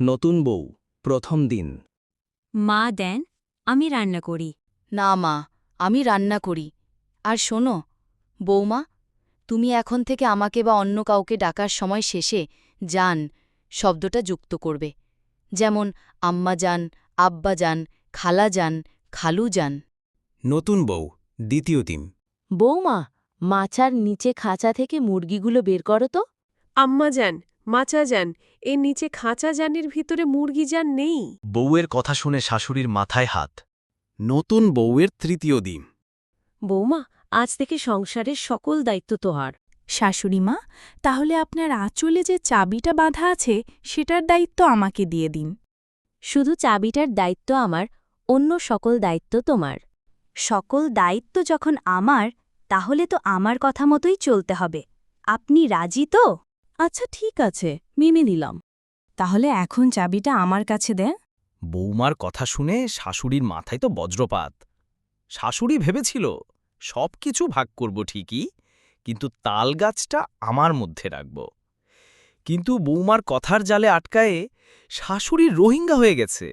নতুন বউ প্রথম দিন। মা দেন, আমি রান্না করি। না মা, আমি রান্না করি। আর শোনো বৌমা, তুমি এখন থেকে আমাকে বা অন্য কাউকে ডাকার সময় শেষে যান শব্দটা যুক্ত করবে, যেমন আম্মা যান, আব্বা যান, খালা যান, খালু যান। নতুন বউ দ্বিতীয় দিন। বৌমা, মাচার নিচে খাঁচা থেকে মুরগিগুলো বের করো তো। আম্মা যান, মাচা যান, এর নিচে খাঁচা যানের ভিতরে মুরগি যান নেই। বউয়ের কথা শুনে শাশুড়ির মাথায় হাত। নতুন বউয়ের তৃতীয় দিন। বৌমা, আজ থেকে সংসারের সকল দায়িত্ব তোহার। শাশুড়িমা, তাহলে আপনার আঁচলে যে চাবিটা বাঁধা আছে সেটার দায়িত্ব আমাকে দিয়ে দিন। শুধু চাবিটার দায়িত্ব আমার, অন্য সকল দায়িত্ব তোমার। সকল দায়িত্ব যখন আমার, তাহলে তো আমার কথা মতোই চলতে হবে। আপনি রাজি তো? আচ্ছা ঠিক আছে, মেনে নিলাম। তাহলে এখন চাবিটা আমার কাছে দেন। বৌমার কথা শুনে শাশুড়ির মাথায় তো বজ্রপাত। শাশুড়ি ভেবেছিল সবকিছু ভাগ করব ঠিকই, কিন্তু তালগাছটা আমার মধ্যে রাখব। কিন্তু বৌমার কথার জালে আটকায়ে শাশুড়ির রোহিঙ্গা হয়ে গেছে।